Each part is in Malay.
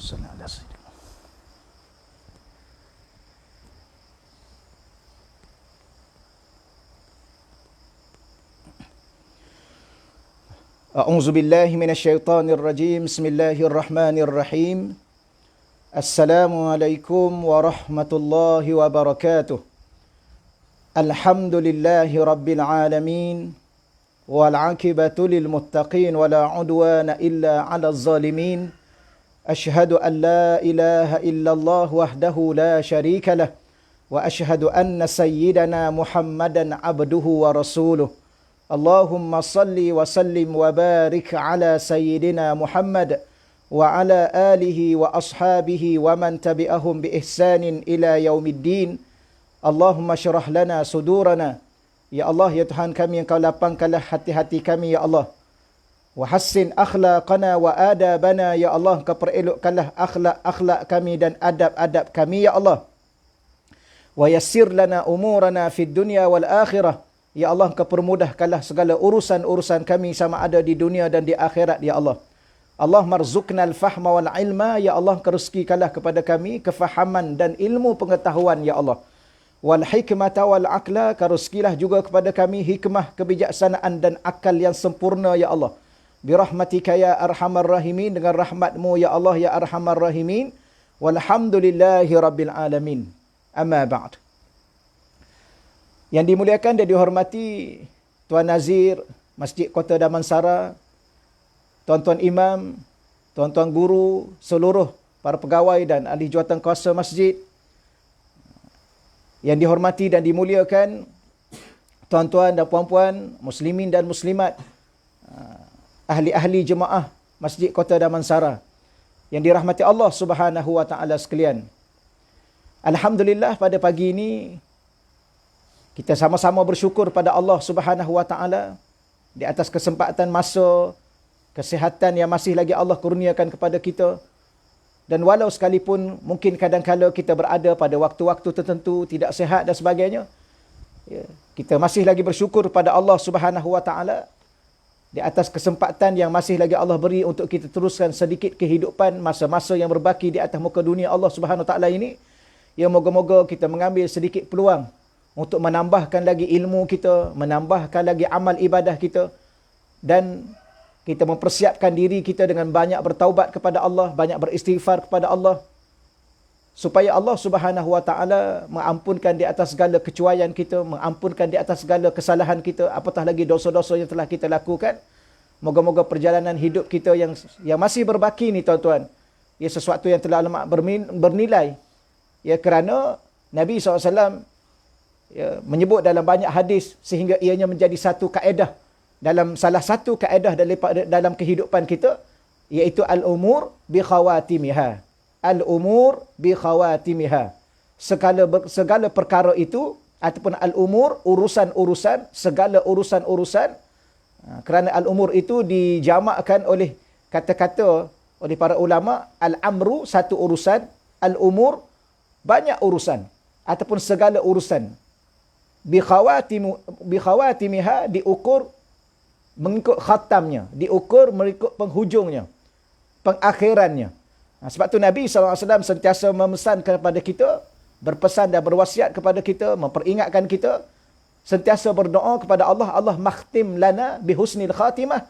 salli ala sayyidina. A'udzu billahi minasyaitonir rajim. Bismillahirrahmanirrahim. Assalamualaikum warahmatullahi wabarakatuh. Alhamdulillahi rabbil alamin. Wal 'aqibatu lil muttaqin wala 'udwana illa 'alal zalimin. Ashhadu an la ilaha illallah wahdahu la syarika lah wa ashhadu anna sayyidana Muhammadan 'abduhu wa rasuluh. Allahumma salli wa sallim wa barik ala sayyidina Muhammad wa ala alihi wa ashabihi wa man tabi'ahum bi ihsanin ila yaumiddin. Allahumma syrah lana sudurana. Ya Allah, ya Tuhan kami, Engkau lapangkanlah hati-hati kami, ya Allah. Wa hassin akhlaqana wa adabana, ya Allah. Engkau perelokkanlah akhlak-akhlak kami dan adab-adab kami, ya Allah. Wa yassir lana umurana fid dunya wal akhirah. Ya Allah, Engkau permudahkanlah segala urusan-urusan kami sama ada di dunia dan di akhirat, ya Allah. Allah marzuqnal fahma wal ilma, ya Allah, Engkau rezekikanlah kepada kami kefahaman dan ilmu pengetahuan, ya Allah. Wal hikmata wal aqla, Engkau rezekilah juga kepada kami hikmah, kebijaksanaan dan akal yang sempurna, ya Allah. Birahmatika ya arhamar rahimin, dengan rahmatmu ya Allah ya arhamar rahimin. Walhamdulillahi rabbil alamin. Amma ba'd. Yang dimuliakan dan dihormati Tuan Nazir Masjid Kota Damansara, tuan-tuan imam, tuan-tuan guru, seluruh para pegawai dan ahli jawatan kuasa masjid. Yang dihormati dan dimuliakan tuan-tuan dan puan-puan, muslimin dan muslimat, ahli-ahli jemaah Masjid Kota Damansara yang dirahmati Allah Subhanahu wa taala sekalian. Alhamdulillah, pada pagi ini kita sama-sama bersyukur pada Allah Subhanahu wa taala di atas kesempatan masa, kesihatan yang masih lagi Allah kurniakan kepada kita. Dan walau sekalipun mungkin kadang-kala kita berada pada waktu-waktu tertentu tidak sihat dan sebagainya, ya, kita masih lagi bersyukur pada Allah Subhanahu wa taala di atas kesempatan yang masih lagi Allah beri untuk kita teruskan sedikit kehidupan masa-masa yang berbaki di atas muka dunia Allah Subhanahu wa taala ini. Ya, moga-moga kita mengambil sedikit peluang untuk menambahkan lagi ilmu kita, menambahkan lagi amal ibadah kita, dan kita mempersiapkan diri kita dengan banyak bertaubat kepada Allah, banyak beristighfar kepada Allah, supaya Allah Subhanahu wa taala mengampunkan di atas segala kecuaian kita, mengampunkan di atas segala kesalahan kita, apatah lagi dosa-dosa yang telah kita lakukan. Moga-moga perjalanan hidup kita yang masih berbaki ni, tuan-tuan, ia sesuatu yang telah amat bernilai. Ya, kerana Nabi SAW menyebut dalam banyak hadis sehingga ianya menjadi satu kaedah, dalam salah satu kaedah dalam kehidupan kita, iaitu al-umur bi khawatimiha. Al-umur bi khawatimiha. Segala perkara itu, ataupun al-umur, urusan-urusan, segala urusan-urusan. Kerana al-umur itu dijamakkan oleh kata-kata oleh para ulama, al-amru satu urusan, al-umur banyak urusan ataupun segala urusan. Bi khawatimiha, diukur mengikut khatamnya, diukur mengikut penghujungnya, pengakhirannya. Sebab tu Nabi SAW sentiasa memesan kepada kita, berpesan dan berwasiat kepada kita, memperingatkan kita, sentiasa berdoa kepada Allah, Allah makhtim lana bihusnil khatimah,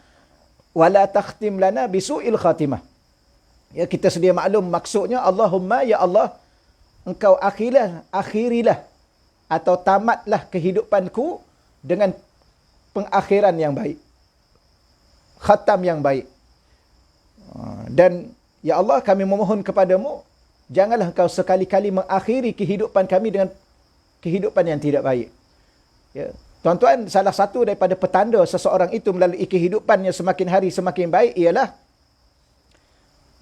wala takhtim lana bisu'il khatimah. Ya, kita sedia maklum maksudnya, Allahumma ya Allah, Engkau akhirilah atau tamatlah kehidupanku dengan pengakhiran yang baik, khatam yang baik. Dan ya Allah, kami memohon kepadamu, janganlah Engkau sekali-kali mengakhiri kehidupan kami dengan kehidupan yang tidak baik. Ya, tuan-tuan, salah satu daripada petanda seseorang itu melalui kehidupannya semakin hari semakin baik ialah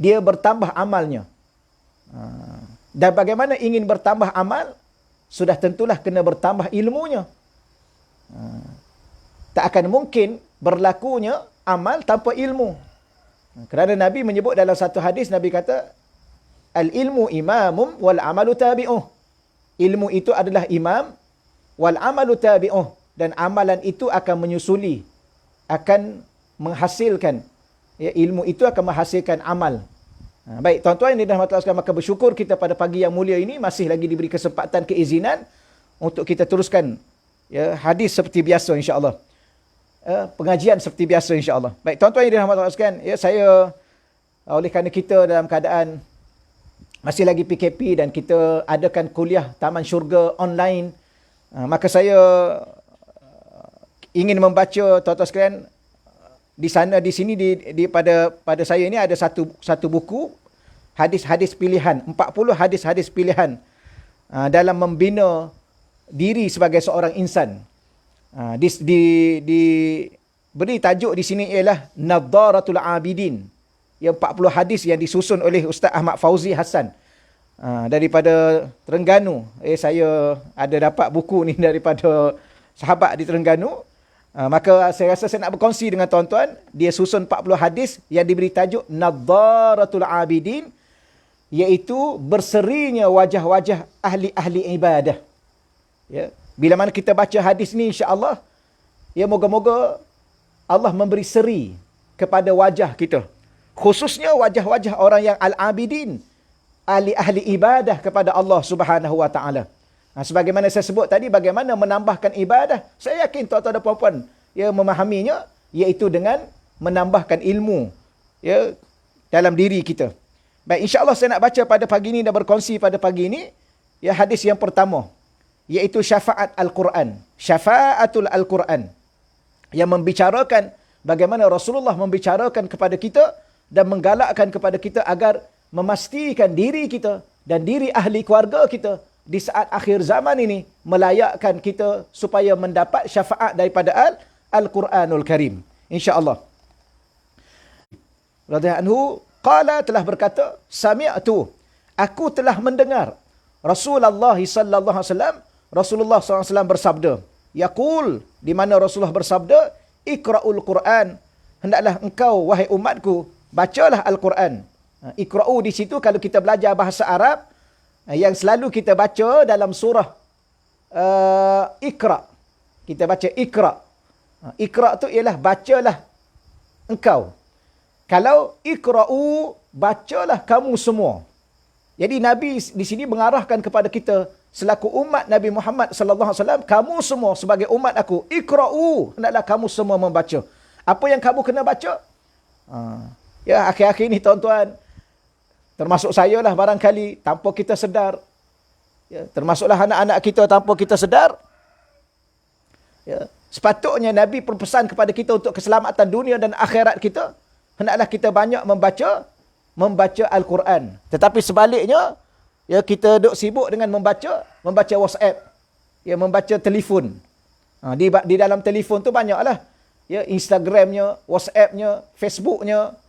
dia bertambah amalnya. Dan bagaimana ingin bertambah amal? Sudah tentulah kena bertambah ilmunya. Tak akan mungkin berlakunya amal tanpa ilmu. Kerana Nabi menyebut dalam satu hadis, Nabi kata, al-ilmu imamum wal amalu tabi'uh. Ilmu itu adalah imam, wal amalu tabi'uh. Dan amalan itu akan menyusuli, akan menghasilkan. Ya, ilmu itu akan menghasilkan amal. Baik, tuan-tuan yang dirahmati Allah sekalian, maka bersyukur kita pada pagi yang mulia ini masih lagi diberi kesempatan, keizinan untuk kita teruskan ya, hadis seperti biasa insya-Allah. Pengajian seperti biasa insya-Allah. Baik, tuan-tuan yang dirahmati Allah sekalian, ya saya oleh kerana kita dalam keadaan masih lagi PKP dan kita adakan kuliah Taman Syurga online, maka saya ingin membaca tuan-tuan sekalian di sana di sini pada saya ini ada satu buku hadis-hadis pilihan, 40 hadis-hadis pilihan dalam membina diri sebagai seorang insan. Beri tajuk di sini ialah Nadharatul Abidin. Yang 40 hadis yang disusun oleh Ustaz Ahmad Fauzi Hassan daripada Terengganu. Saya ada dapat buku ni daripada sahabat di Terengganu. Maka saya rasa saya nak berkongsi dengan tuan-tuan. Dia susun 40 hadis yang diberi tajuk Nadharatul Abidin, iaitu berserinya wajah-wajah ahli-ahli ibadah. Ya. Bila mana kita baca hadis ni, insya-Allah, ya moga-moga Allah memberi seri kepada wajah kita. Khususnya wajah-wajah orang yang al-abidin, ahli-ahli ibadah kepada Allah Subhanahu wa taala. Sebagaimana saya sebut tadi, bagaimana menambahkan ibadah, saya yakin tuan-tuan dan puan-puan ya memahaminya, iaitu dengan menambahkan ilmu ya dalam diri kita. Baik, insya-Allah saya nak baca pada pagi ini dan berkongsi pada pagi ini ya hadis yang pertama, iaitu syafaat Al-Quran. Syafaatul Al-Quran, yang membicarakan bagaimana Rasulullah membicarakan kepada kita dan menggalakkan kepada kita agar memastikan diri kita dan diri ahli keluarga kita di saat akhir zaman ini melayakkan kita supaya mendapat syafaat daripada Al-Quranul Karim. InsyaAllah. Radhiyallahu anhu, qala, telah berkata, sami'tu, aku telah mendengar Rasulullah sallallahu alaihi wasallam, Rasulullah sallallahu alaihi wasallam bersabda, yaqul, di mana Rasulullah bersabda, ikra'ul Quran, hendaklah engkau wahai umatku bacalah Al-Quran. Ikra'u di situ kalau kita belajar bahasa Arab, yang selalu kita baca dalam surah Iqra. Kita baca Iqra. Iqra tu ialah bacalah engkau. Kalau Iqra'u, bacalah kamu semua. Jadi Nabi di sini mengarahkan kepada kita selaku umat Nabi Muhammad sallallahu alaihi wasallam, kamu semua sebagai umat aku, Iqra'u, hendaklah kamu semua membaca. Apa yang kamu kena baca? Ya, akhir-akhir ini tuan-tuan, termasuk saya lah barangkali, tanpa kita sedar, ya, termasuklah anak-anak kita tanpa kita sedar, ya, sepatutnya Nabi berpesan kepada kita untuk keselamatan dunia dan akhirat kita, hendaklah kita banyak membaca Al-Quran. Tetapi sebaliknya, ya, kita duk sibuk dengan membaca WhatsApp, ya, membaca telefon. Di dalam telefon tu banyaklah, ya, Instagramnya, WhatsAppnya, Facebooknya,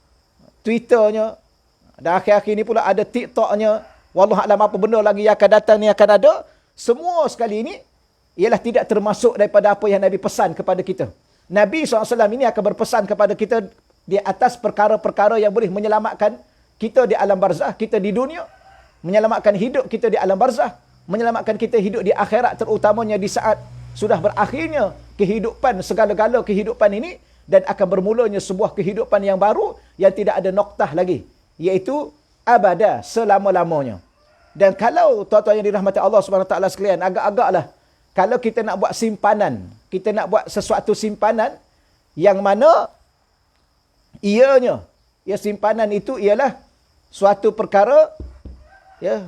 Twitternya, dan akhir-akhir ini pula ada TikToknya, wallahualam apa benda lagi yang akan datang ni akan ada. Semua sekali ini ialah tidak termasuk daripada apa yang Nabi pesan kepada kita. Nabi SAW ini akan berpesan kepada kita di atas perkara-perkara yang boleh menyelamatkan kita di alam barzah, kita di dunia, menyelamatkan hidup kita di alam barzah, menyelamatkan kita hidup di akhirat, terutamanya di saat sudah berakhirnya kehidupan, segala-gala kehidupan ini, dan akan bermulanya sebuah kehidupan yang baru yang tidak ada noktah lagi, iaitu abada, selama-lamanya. Dan kalau tuan-tuan yang dirahmati Allah Subhanahu Wa Taala sekalian, agak-agaklah kalau kita nak buat simpanan, kita nak buat sesuatu simpanan yang mana ianya, ya, simpanan itu ialah suatu perkara, ya,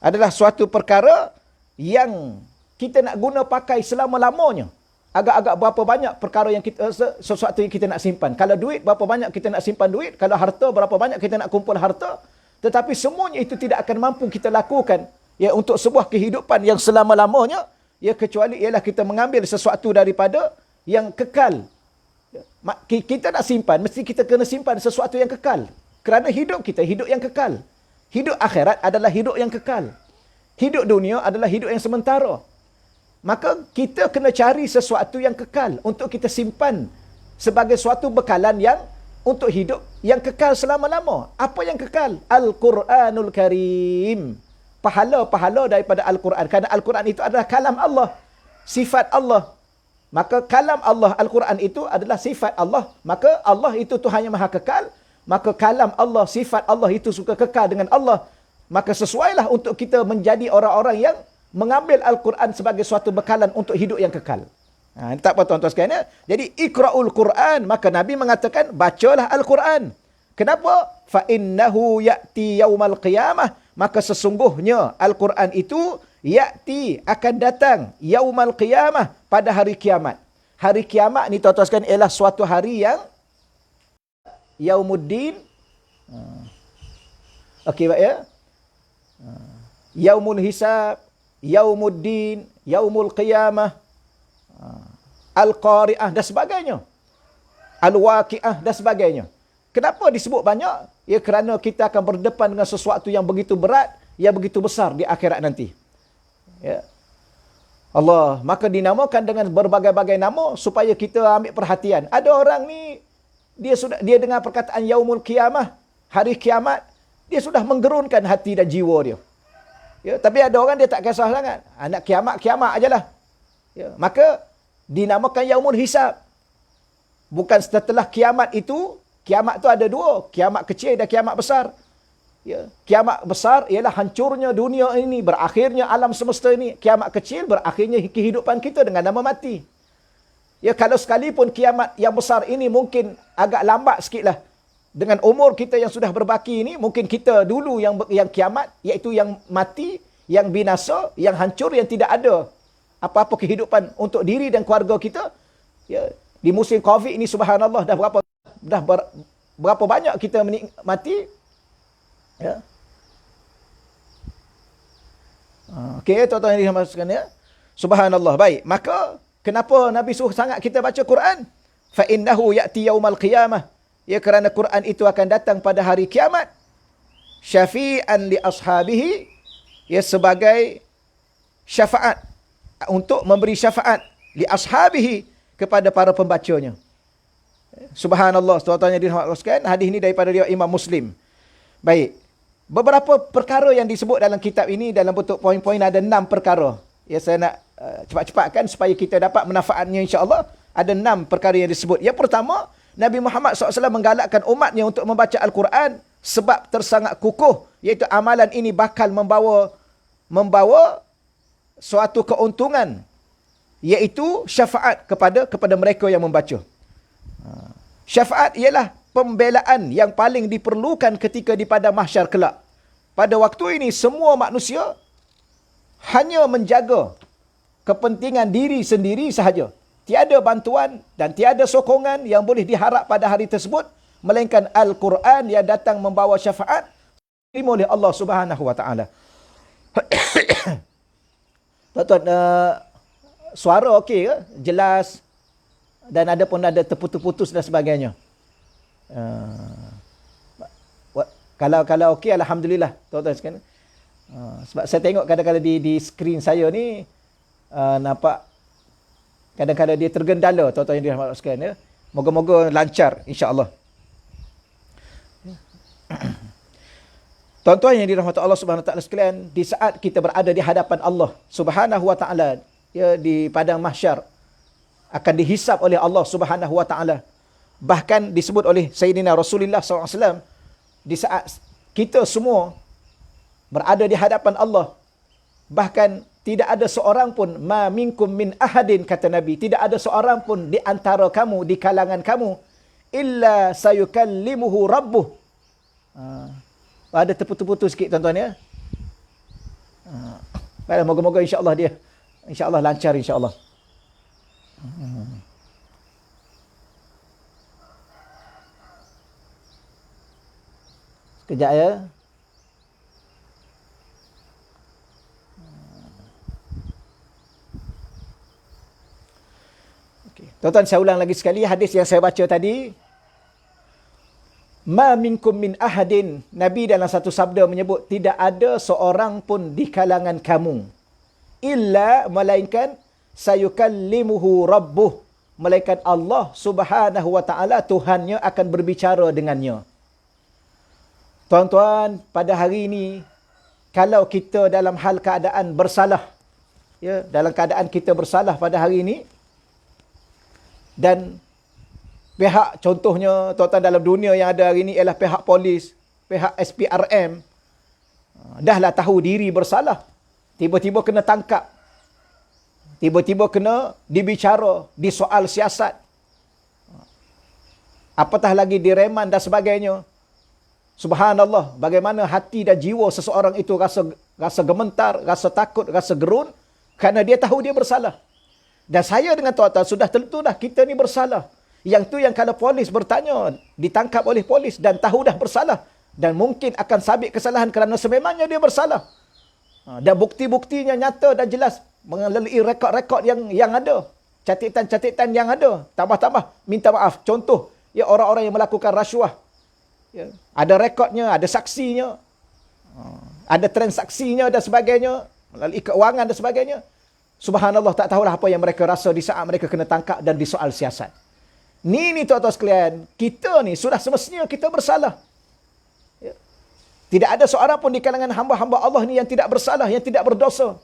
adalah suatu perkara yang kita nak guna pakai selama-lamanya. Agak-agak berapa banyak perkara yang kita, sesuatu yang kita nak simpan. Kalau duit, berapa banyak kita nak simpan duit. Kalau harta, berapa banyak kita nak kumpul harta. Tetapi semuanya itu tidak akan mampu kita lakukan, ya, untuk sebuah kehidupan yang selama-lamanya, ya, kecuali ialah kita mengambil sesuatu daripada yang kekal. Kita nak simpan, mesti kita kena simpan sesuatu yang kekal. Kerana hidup kita, hidup yang kekal. Hidup akhirat adalah hidup yang kekal. Hidup dunia adalah hidup yang sementara. Maka kita kena cari sesuatu yang kekal untuk kita simpan sebagai suatu bekalan yang untuk hidup yang kekal selama-lama. Apa yang kekal? Al-Quranul Karim. Pahala-pahala daripada Al-Quran. Kerana Al-Quran itu adalah kalam Allah, sifat Allah. Maka kalam Allah, Al-Quran itu adalah sifat Allah. Maka Allah itu Tuhan yang maha kekal. maka kalam Allah, sifat Allah itu suka kekal dengan Allah, maka sesuailah untuk kita menjadi orang-orang yang mengambil Al-Quran sebagai suatu bekalan untuk hidup yang kekal. Tak apa tuan-tuan sekalian ya. Jadi ikra'ul Quran, maka Nabi mengatakan bacalah Al-Quran. Kenapa? Fa innahu ya'ti yaumal qiyamah, maka sesungguhnya Al-Quran itu ya'ti akan datang yaumal qiyamah, pada hari kiamat. Hari kiamat ni tuan-tuan sekalian ialah suatu hari yang yaumuddin. Okey Pak ya. Yaumul hisab, yaumuddin, yaumul qiyamah, al-qari'ah dan sebagainya. Al-waqi'ah dan sebagainya. Kenapa disebut banyak? Ya kerana kita akan berdepan dengan sesuatu yang begitu berat, yang begitu besar di akhirat nanti. Ya. Allah, maka dinamakan dengan berbagai-bagai nama supaya kita ambil perhatian. Ada orang ni dia dengar perkataan yaumul qiyamah, hari kiamat, dia sudah menggerunkan hati dan jiwa dia. Ya, tapi ada orang dia tak kisah sangat. Nak kiamat ajalah. Ya, maka dinamakan yaumul hisab. Bukan setelah kiamat itu, kiamat tu ada dua, kiamat kecil dan kiamat besar. Ya, kiamat besar ialah hancurnya dunia ini, berakhirnya alam semesta ini. Kiamat kecil berakhirnya kehidupan kita dengan nama mati. Ya, kalau sekalipun kiamat yang besar ini mungkin agak lambat sikitlah. Dengan umur kita yang sudah berbaki ini, mungkin kita dulu yang kiamat, iaitu yang mati, yang binasa, yang hancur, yang tidak ada apa-apa kehidupan untuk diri dan keluarga kita. Ya, di musim Covid ini subhanallah berapa banyak kita mati. Ya. Okey, tuan-tuan yang dimaksudkan ya. Subhanallah. Baik, maka kenapa Nabi suruh sangat kita baca Quran? Fa innahu ya'ti yaumal qiyamah. Ya, kerana Quran itu akan datang pada hari kiamat. Syafi'an li ashabihi, ya, sebagai syafaat, untuk memberi syafaat li ashabihi, kepada para pembacanya. Subhanallah, tuan-tuan yang dirahmatkan, hadis ini daripada riwayat Imam Muslim. Baik. Beberapa perkara yang disebut dalam kitab ini dalam bentuk poin-poin, ada 6 perkara. Ya, saya nak cepat-cepatkan supaya kita dapat manfaatnya insya-Allah. Ada 6 perkara yang disebut. Yang pertama, Nabi Muhammad SAW menggalakkan umatnya untuk membaca Al-Quran sebab tersangat kukuh, iaitu amalan ini bakal membawa suatu keuntungan, iaitu syafaat kepada mereka yang membaca. Syafaat ialah pembelaan yang paling diperlukan ketika di padang mahsyar kelak. Pada waktu ini semua manusia hanya menjaga kepentingan diri sendiri sahaja. Tiada bantuan dan tiada sokongan yang boleh diharap pada hari tersebut, melainkan Al-Quran yang datang membawa syafaat diterima oleh Allah Subhanahu Wa Taala. Tuan-tuan, suara okey ke? Jelas, dan ada terputus-putus dan sebagainya. Kalau okey, alhamdulillah tuan-tuan sekalian. Sebab saya tengok kadang-kadang di skrin saya ni nampak kadang-kadang dia tergendala, tuan-tuan yang dirahmati sekalian ya. Moga-moga lancar insya-Allah. Tuan-tuan yang dirahmati Allah Subhanahu Wa Taala sekalian, di saat kita berada di hadapan Allah Subhanahu Wa Taala, ya, di padang mahsyar, akan dihisap oleh Allah Subhanahu Wa Taala. Bahkan disebut oleh Sayyidina Rasulullah SAW, di saat kita semua berada di hadapan Allah, bahkan tidak ada seorang pun, ma minkum min ahadin, kata Nabi, tidak ada seorang pun di antara kamu, di kalangan kamu, illa sayukallimuhu rabbuh. Ada terputus-putus sikit tuan-tuan ya. Baiklah, moga-moga insya-Allah insya-Allah lancar insya-Allah. Sekejap ya. Tuan-tuan, saya ulang lagi sekali hadis yang saya baca tadi. Ma minkum min ahadin. Nabi dalam satu sabda menyebut, tidak ada seorang pun di kalangan kamu, illa, melainkan, sayukallimuhu rabbuh, melainkan Allah Subhanahu Wa Taala, Tuhannya, akan berbicara dengannya. Tuan-tuan, pada hari ini, kalau kita dalam hal keadaan bersalah, ya, dalam keadaan kita bersalah pada hari ini, dan Pihak contohnya tuan-tuan dalam dunia yang ada hari ini ialah pihak polis, pihak SPRM. Dahlah tahu diri bersalah. Tiba-tiba kena tangkap. Tiba-tiba kena dibicara, disoal siasat. Apatah lagi direman dan sebagainya. Subhanallah, bagaimana hati dan jiwa seseorang itu rasa gementar, rasa takut, rasa gerun kerana dia tahu dia bersalah. Dan saya dengan tuan-tuan sudah tentu dah kita ni bersalah. Yang tu yang kalau polis bertanya, ditangkap oleh polis dan tahu dah bersalah. Dan mungkin akan sabit kesalahan kerana sememangnya dia bersalah. Dan bukti-buktinya nyata dan jelas melalui rekod-rekod yang ada. Catatan-catatan yang ada. Tambah-tambah minta maaf. Contoh, ya orang-orang yang melakukan rasuah. Ya, ada rekodnya, ada saksinya. Ada transaksinya dan sebagainya. Melalui keuangan dan sebagainya. Subhanallah, tak tahulah apa yang mereka rasa di saat mereka kena tangkap dan disoal siasat. Ni tuan-tuan sekalian, kita ni sudah semestinya kita bersalah. Ya. Tidak ada seorang pun di kalangan hamba-hamba Allah ni yang tidak bersalah, yang tidak berdosa.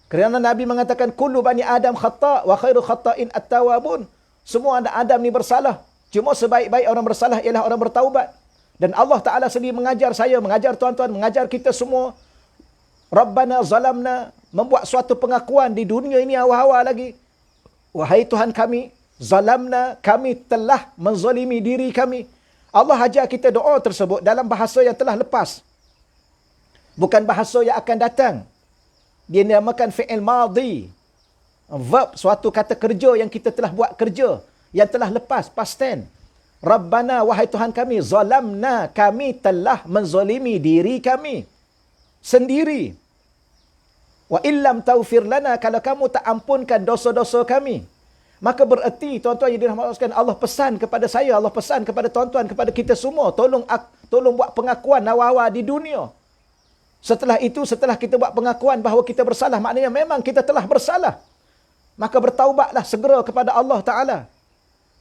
Kerana Nabi mengatakan, kullu bani Adam khata' wa khairu khata'in at-tawabun. Semua anak Adam ni bersalah. Cuma sebaik-baik orang bersalah ialah orang bertaubat. Dan Allah Ta'ala sendiri mengajar saya, mengajar tuan-tuan, mengajar kita semua. Rabbana zalamna, membuat suatu pengakuan di dunia ini awal-awal lagi. Wahai Tuhan kami, zalamna, kami telah menzalimi diri kami. Allah ajar kita doa tersebut dalam bahasa yang telah lepas. Bukan bahasa yang akan datang. Dia dinamakan fi'il madhi. Verb, suatu kata kerja yang kita telah buat kerja. Yang telah lepas, past tense. Rabbana, wahai Tuhan kami, zalamna, kami telah menzalimi diri kami. Sendiri. Wa illam taufir lana, kalau kamu tak ampunkan dosa-dosa kami. Maka bererti, tuan-tuan yang dirahmatkan, Allah pesan kepada saya, Allah pesan kepada tuan-tuan, kepada kita semua, tolong buat pengakuan awal-awal di dunia. Setelah itu, setelah kita buat pengakuan bahawa kita bersalah, maknanya memang kita telah bersalah. Maka bertaubatlah segera kepada Allah Ta'ala.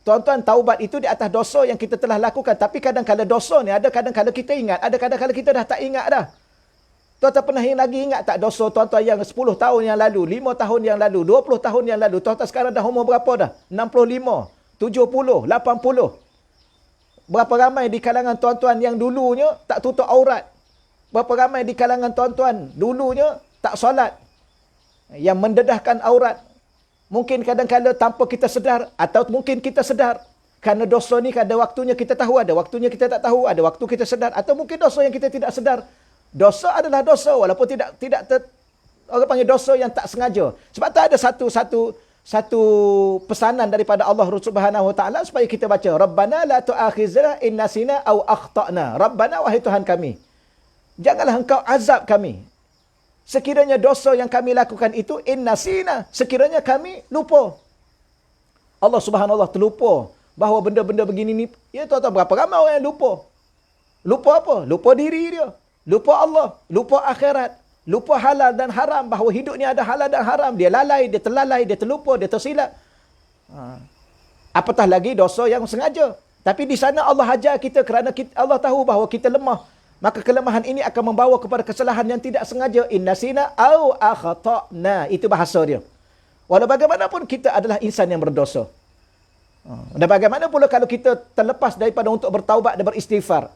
Tuan-tuan, taubat itu di atas dosa yang kita telah lakukan. Tapi kadang-kadang dosa ni, ada kadang-kadang kita ingat, ada kadang-kadang kita dah tak ingat dah. Tuan-tuan pernah lagi ingat tak dosa tuan-tuan yang 10 tahun yang lalu, 5 tahun yang lalu, 20 tahun yang lalu? Tuan-tuan sekarang dah umur berapa dah? 65, 70, 80. Berapa ramai di kalangan tuan-tuan yang dulunya tak tutup aurat? Berapa ramai di kalangan tuan-tuan dulunya tak solat? Yang mendedahkan aurat. Mungkin kadang-kadang tanpa kita sedar, atau mungkin kita sedar. Kerana dosa ni ada waktunya kita tahu, ada waktunya kita tak tahu, ada waktu kita sedar. Atau mungkin dosa yang kita tidak sedar. Dosa adalah dosa, walaupun orang panggil dosa yang tak sengaja. Sebab tu ada satu pesanan daripada Allah Subhanahu Wa Taala supaya kita baca, Rabbana la tu'akhizna in nasina aw akhtana. Rabbana, wahai Tuhan kami, janganlah engkau azab kami. Sekiranya dosa yang kami lakukan itu in nasina, sekiranya kami lupa. Allah Subhanahu Wa Taala terlupa bahawa benda-benda begini ni, ya tuan-tuan, berapa ramai orang yang lupa? Lupa apa? Lupa diri dia. Lupa Allah, lupa akhirat, lupa halal dan haram, bahawa hidup ni ada halal dan haram. Dia lalai, dia terlalai, dia terlupa, dia tersilap. Apatah lagi dosa yang sengaja. Tapi di sana Allah ajar kita kerana Allah tahu bahawa kita lemah. Maka kelemahan ini akan membawa kepada kesalahan yang tidak sengaja. Innasina au akhtana. Itu bahasa dia. Walau bagaimanapun kita adalah insan yang berdosa. Dan bagaimana pula kalau kita terlepas daripada untuk bertaubat dan beristighfar?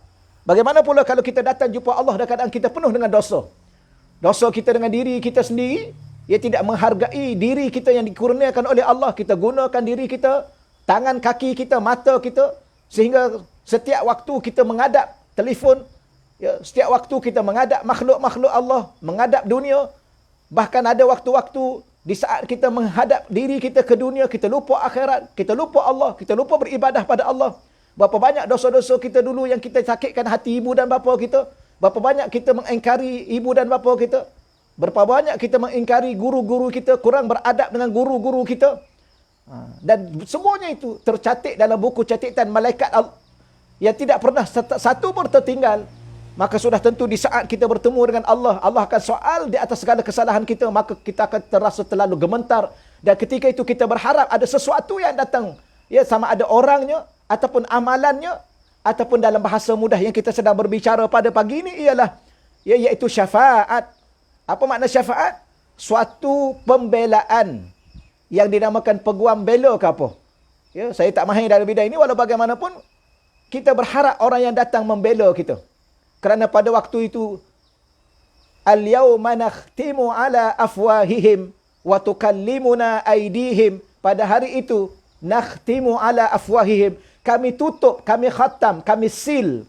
Bagaimana pula kalau kita datang jumpa Allah dan keadaan kita penuh dengan dosa? Dosa kita dengan diri kita sendiri, ia tidak menghargai diri kita yang dikurniakan oleh Allah. Kita gunakan diri kita, tangan, kaki kita, mata kita, sehingga setiap waktu kita menghadap telefon, ya, setiap waktu kita menghadap makhluk-makhluk Allah, menghadap dunia. Bahkan ada waktu-waktu di saat kita menghadap diri kita ke dunia, kita lupa akhirat, kita lupa Allah, kita lupa beribadah pada Allah. Berapa banyak dosa-dosa kita dulu yang kita sakitkan hati ibu dan bapa kita. Berapa banyak kita mengingkari ibu dan bapa kita. Berapa banyak kita mengingkari guru-guru kita, kurang beradab dengan guru-guru kita. Dan semuanya itu tercatat dalam buku catatan malaikat yang tidak pernah satu pun tertinggal. Maka sudah tentu di saat kita bertemu dengan Allah, Allah akan soal di atas segala kesalahan kita. Maka kita akan terasa terlalu gemetar. Dan ketika itu kita berharap ada sesuatu yang datang. Ya, sama ada orangnya, ataupun amalannya, ataupun dalam bahasa mudah yang kita sedang berbicara pada pagi ini ialah, iaitu syafaat. Apa makna syafaat? Suatu pembelaan yang dinamakan peguam bela ke apa? Ya, saya tak mahir dalam bidang ini, walau bagaimanapun kita berharap orang yang datang membela kita. Kerana pada waktu itu al-yawma nakhtimu ala afwahihim wa tukallimuna aydihim. Pada hari itu nakhtimu ala afwahihim, kami tutup, kami khatam, kami seal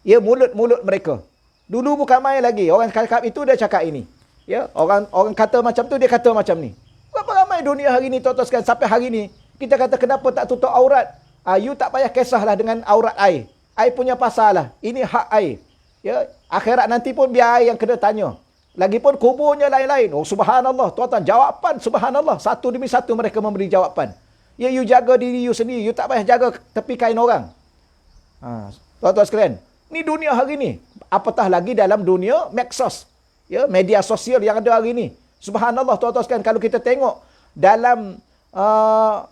ya mulut-mulut mereka. Dulu bukan main lagi. Orang cakap itu dia cakap ini. Ya, orang kata macam tu dia kata macam ni. Berapa ramai dunia hari ni tuan-tuan sekalian, sampai hari ni kita kata kenapa tak tutup aurat? You tak payah kisahlah dengan aurat ai. Ai punya pasal lah. Ini hak ai. Ya, akhirat nanti pun biar ai yang kena tanya. Lagipun kuburnya lain-lain. Oh subhanallah, tuan-tuan, jawapan subhanallah. Satu demi satu mereka memberi jawapan. Ya, you jaga diri you sendiri. You tak payah jaga tepi kain orang. Tuan-tuan sekalian, ni dunia hari ni. Apatah lagi dalam dunia medsos. Ya, media sosial yang ada hari ni. Subhanallah, tuan-tuan sekalian, kalau kita tengok dalam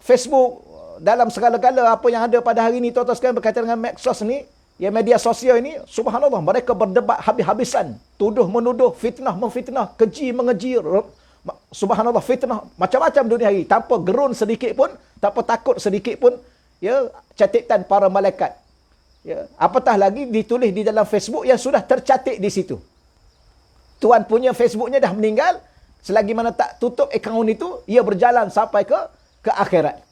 Facebook, dalam segala-gala apa yang ada pada hari ni, tuan-tuan sekalian, berkaitan dengan medsos ni, ya, media sosial ini, subhanallah, mereka berdebat habis-habisan. Tuduh menuduh, fitnah memfitnah, keji mengeji, subhanallah, fitnah macam-macam dunia hari, tanpa gerun sedikit pun, tanpa takut sedikit pun, ya, catatan para malaikat. Ya, apatah lagi ditulis di dalam Facebook yang sudah tercatat di situ. Tuan punya Facebooknya dah meninggal, selagi mana tak tutup akaun itu, ia berjalan sampai ke akhirat.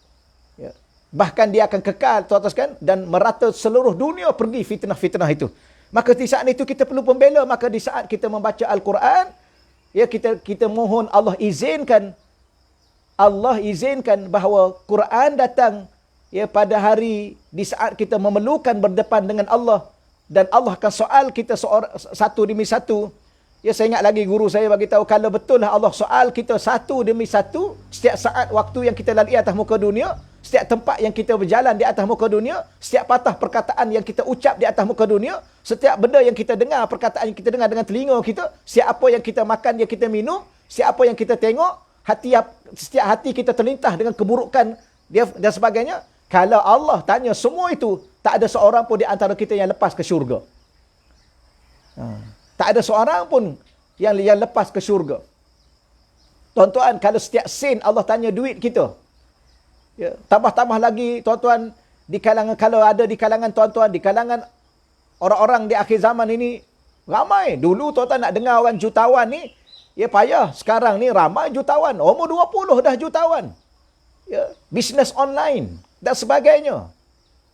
Ya. Bahkan dia akan kekal, tuan-tuan sekalian, dan merata seluruh dunia pergi fitnah-fitnah itu. Maka di saat itu kita perlu pembela. Maka di saat kita membaca Al-Quran, ya, kita mohon Allah izinkan bahawa Quran datang, ya, pada hari di saat kita memerlukan berdepan dengan Allah, dan Allah akan soal kita satu demi satu. Ya, saya ingat lagi guru saya bagi tahu, kalau betul lah Allah soal kita satu demi satu setiap saat waktu yang kita lalui atas muka dunia, setiap tempat yang kita berjalan di atas muka dunia, setiap patah perkataan yang kita ucap di atas muka dunia, setiap benda yang kita dengar, perkataan yang kita dengar dengan telinga kita, setiap apa yang kita makan, yang kita minum, setiap apa yang kita tengok, setiap hati kita terlintah dengan keburukan dia dan sebagainya. Kalau Allah tanya semua itu, tak ada seorang pun di antara kita yang lepas ke syurga. Tak ada seorang pun yang lepas ke syurga. Tuan-tuan, kalau setiap sen Allah tanya duit kita, ya, tambah-tambah lagi, tuan-tuan, di kalangan, kalau ada di kalangan tuan-tuan, di kalangan orang-orang di akhir zaman ini, ramai. Dulu tuan-tuan nak dengar orang jutawan ni, ya payah. Sekarang ni ramai jutawan. Umur 20 dah jutawan. Ya, bisnes online dan sebagainya.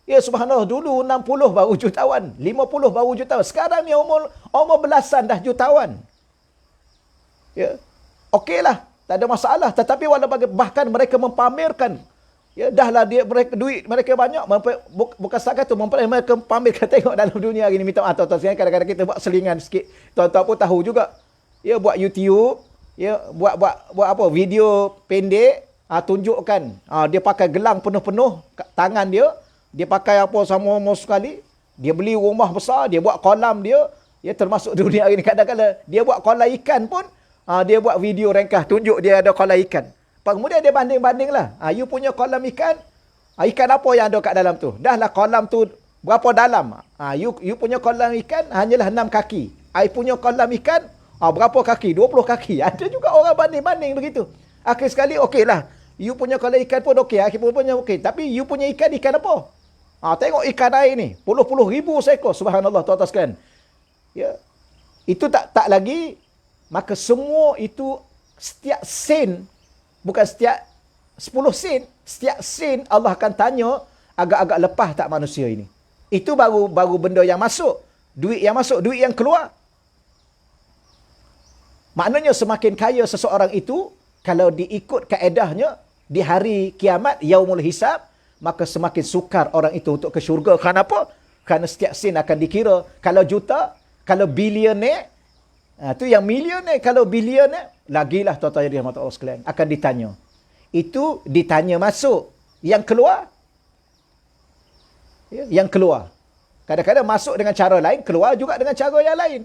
Ya, subhanallah, dulu 60 baru jutawan, 50 baru jutawan. Sekarang ni umur belasan dah jutawan. Ya, okeylah, tak ada masalah. Tetapi bahkan mereka mempamerkan, ya, dahlah duit mereka banyak, bukan setakat tu, mereka pamerkan. Tengok dalam dunia hari ni, minta maaf tuan-tuan, kadang-kadang kita buat selingan sikit. Tuan-tuan pun tahu juga. Ya, buat YouTube, ya, buat apa, video pendek, tunjukkan. Dia pakai gelang penuh-penuh tangan dia. Dia pakai apa sama sekali. Dia beli rumah besar, dia buat kolam dia. Ya, termasuk dunia hari ni, kadang-kadang dia buat kolam ikan pun, dia buat video ringkas tunjuk dia ada kolam ikan. Kemudian dia banding-banding lah. You punya kolam ikan, ikan apa yang ada kat dalam tu? Dahlah kolam tu berapa dalam? You punya kolam ikan hanyalah 6 kaki. I punya kolam ikan berapa kaki? 20 kaki. Ada juga orang banding-banding begitu. Akhir sekali, okeylah. You punya kolam ikan pun okey, akhir punya okey. Tapi you punya ikan apa? Tengok ikan air ni, puluh-puluh ribu seekor. Subhanallah, tuan-tuan sekalian. Ya. Itu tak lagi, maka semua itu setiap sen, bukan setiap 10 sen, setiap sen Allah akan tanya, agak-agak lepas tak manusia ini. Itu baru benda yang masuk, duit yang masuk, duit yang keluar. Maknanya semakin kaya seseorang itu, kalau diikut kaedahnya, di hari kiamat, yaumul hisab, maka semakin sukar orang itu untuk ke syurga. Kenapa? Kerana setiap sen akan dikira. Kalau juta, kalau bilioner, itu yang milioner. Kalau bilioner, lagilah tuan-tuan yang dirahmati Allah sekalian, akan ditanya. Itu ditanya masuk. Yang keluar, ya, yang keluar. Kadang-kadang masuk dengan cara lain, keluar juga dengan cara yang lain.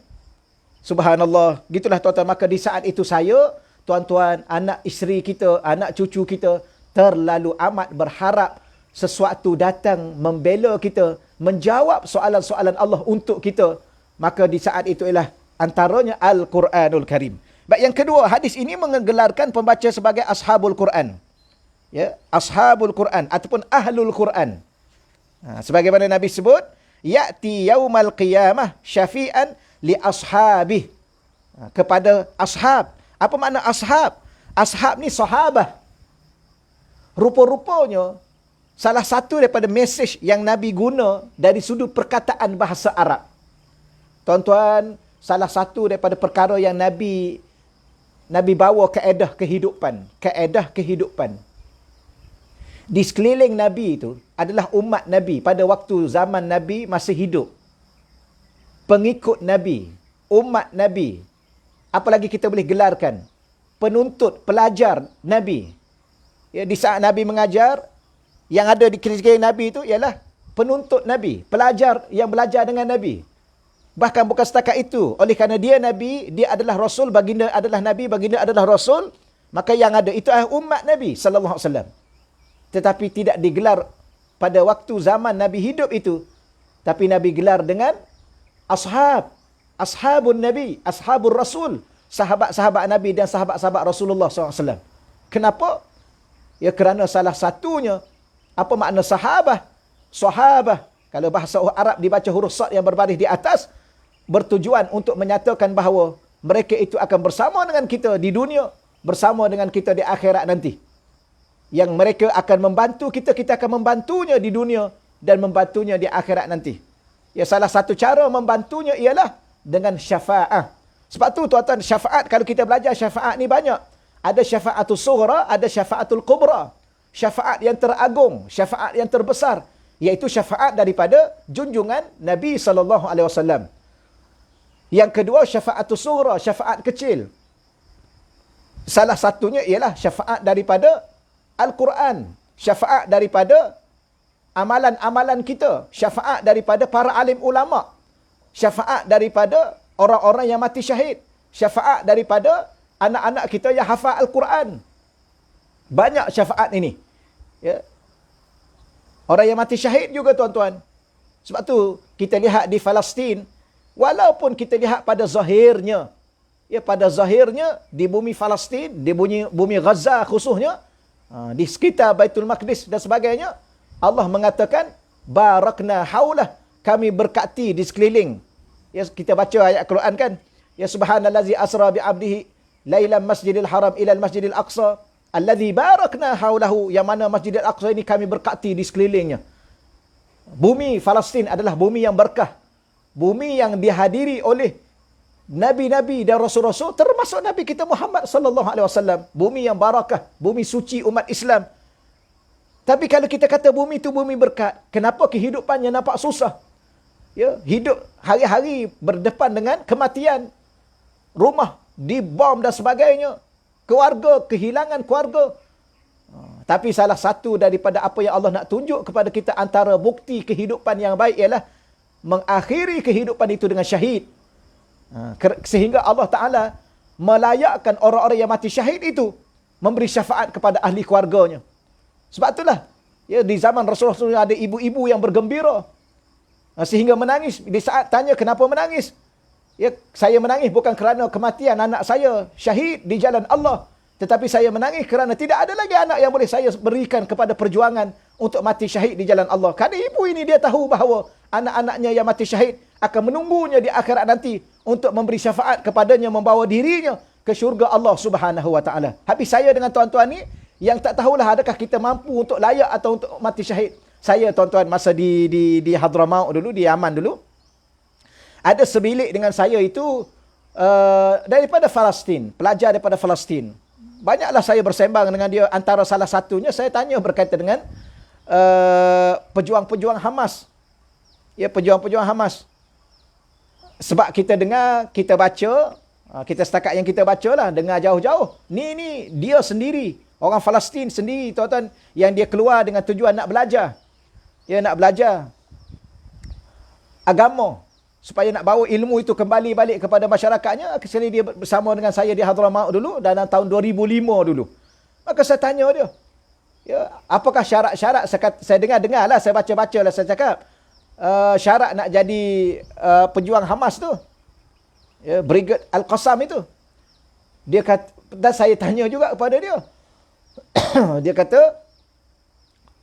Subhanallah. Gitulah tuan-tuan. Maka di saat itu saya, tuan-tuan, anak isteri kita, anak cucu kita, terlalu amat berharap sesuatu datang membela kita, menjawab soalan-soalan Allah untuk kita. Maka di saat itu ialah antaranya Al-Quranul Karim. Baik, yang kedua, hadis ini menggelarkan pembaca sebagai ashabul Quran. Ya, ashabul Quran ataupun ahlul Quran. Sebagaimana Nabi sebut, ya'ti yaumal qiyamah syafi'an li ashabih. Kepada ashab. Apa makna ashab? Ashab ni sahabah. Rupa-rupanya salah satu daripada mesej yang Nabi guna dari sudut perkataan bahasa Arab. Tuan-tuan, salah satu daripada perkara yang Nabi bawa kaedah kehidupan. Kaedah kehidupan. Di sekeliling Nabi itu adalah umat Nabi pada waktu zaman Nabi masih hidup. Pengikut Nabi, umat Nabi. Apalagi kita boleh gelarkan, penuntut, pelajar Nabi. Ya, di saat Nabi mengajar, yang ada di sekeliling Nabi itu ialah penuntut Nabi, pelajar yang belajar dengan Nabi. Bahkan bukan setakat itu, oleh kerana dia Nabi, dia adalah Rasul, baginda adalah Nabi, baginda adalah Rasul, maka yang ada itu adalah umat Nabi sallallahu alaihi wasallam. Tetapi tidak digelar pada waktu zaman Nabi hidup itu, tapi Nabi gelar dengan ashab, ashabun Nabi, ashabur Rasul, sahabat-sahabat Nabi dan sahabat-sahabat Rasulullah SAW. Kenapa? Ya, kerana salah satunya, apa makna sahabah? Sahabah, kalau bahasa Arab dibaca huruf sad yang berbaris di atas, bertujuan untuk menyatakan bahawa mereka itu akan bersama dengan kita di dunia, bersama dengan kita di akhirat nanti. Yang mereka akan membantu kita, kita akan membantunya di dunia dan membantunya di akhirat nanti. Ya, salah satu cara membantunya ialah dengan syafaat. Sebab tu tuan-tuan, syafaat, kalau kita belajar syafaat ni banyak. Ada syafaatul sughra, ada syafaatul kubra. Syafaat yang teragung, syafaat yang terbesar, iaitu syafaat daripada junjungan Nabi SAW. Yang kedua, syafaatul sughra, syafaat kecil. Salah satunya ialah syafaat daripada Al-Quran, syafaat daripada amalan-amalan kita, syafaat daripada para alim ulama, syafaat daripada orang-orang yang mati syahid, syafaat daripada anak-anak kita yang hafal Al-Quran. Banyak syafaat ini. Ya. Orang yang mati syahid juga tuan-tuan. Sebab tu kita lihat di Palestin, walaupun kita lihat pada zahirnya, ya, pada zahirnya di bumi Palestin, di bumi Gaza khususnya, di sekitar Baitul Maqdis dan sebagainya, Allah mengatakan barakna haulah, kami berkati di sekeliling. Ya, kita baca ayat Quran kan, ya subhanallazi asra bi 'abdihi lailan masjidil haram ila masjidil aqsa allazi barakna haulahu, yang mana Masjidil Aqsa ini kami berkati di sekelilingnya. Bumi Palestin adalah bumi yang berkah, bumi yang dihadiri oleh nabi-nabi dan rasul-rasul, termasuk Nabi kita Muhammad sallallahu alaihi wasallam. Bumi yang barakah, bumi suci umat Islam. Tapi kalau kita kata bumi itu bumi berkat, kenapa kehidupannya nampak susah? Ya, hidup hari-hari berdepan dengan kematian, rumah dibom dan sebagainya, keluarga, kehilangan keluarga. Tapi salah satu daripada apa yang Allah nak tunjuk kepada kita antara bukti kehidupan yang baik ialah mengakhiri kehidupan itu dengan syahid. Sehingga Allah Ta'ala melayakkan orang-orang yang mati syahid itu memberi syafaat kepada ahli keluarganya. Sebab itulah, ya, di zaman Rasulullah ada ibu-ibu yang bergembira sehingga menangis. Di saat tanya kenapa menangis, ya, saya menangis bukan kerana kematian anak saya syahid di jalan Allah, tetapi saya menangis kerana tidak ada lagi anak yang boleh saya berikan kepada perjuangan untuk mati syahid di jalan Allah. Kerana ibu ini dia tahu bahawa anak-anaknya yang mati syahid akan menunggunya di akhirat nanti untuk memberi syafaat kepadanya, membawa dirinya ke syurga Allah Subhanahu wa taala. Habis saya dengan tuan-tuan ni yang tak tahulah adakah kita mampu untuk layak atau untuk mati syahid. Saya tuan-tuan masa di Hadramaut dulu, di Yaman dulu, ada sebilik dengan saya itu daripada Palestin, pelajar daripada Palestin. Banyaklah saya bersembang dengan dia. Antara salah satunya saya tanya berkaitan dengan pejuang-pejuang Hamas. Ya, pejuang-pejuang Hamas. Sebab kita dengar, kita baca, kita setakat yang kita baca lah, dengar jauh-jauh. Ni dia sendiri, orang Palestin sendiri tuan-tuan, yang dia keluar dengan tujuan nak belajar. Dia nak belajar agama, supaya nak bawa ilmu itu kembali balik kepada masyarakatnya. Sekali dia bersama dengan saya di Hadramaut dulu, dalam tahun 2005 dulu. Maka saya tanya dia, ya, apakah syarat-syarat? Saya dengar lah, saya baca-baca lah, saya cakap, syarat nak jadi pejuang Hamas tu, ya, Brigade Al-Qassam itu. Dia kata, dan saya tanya juga kepada dia, Dia kata,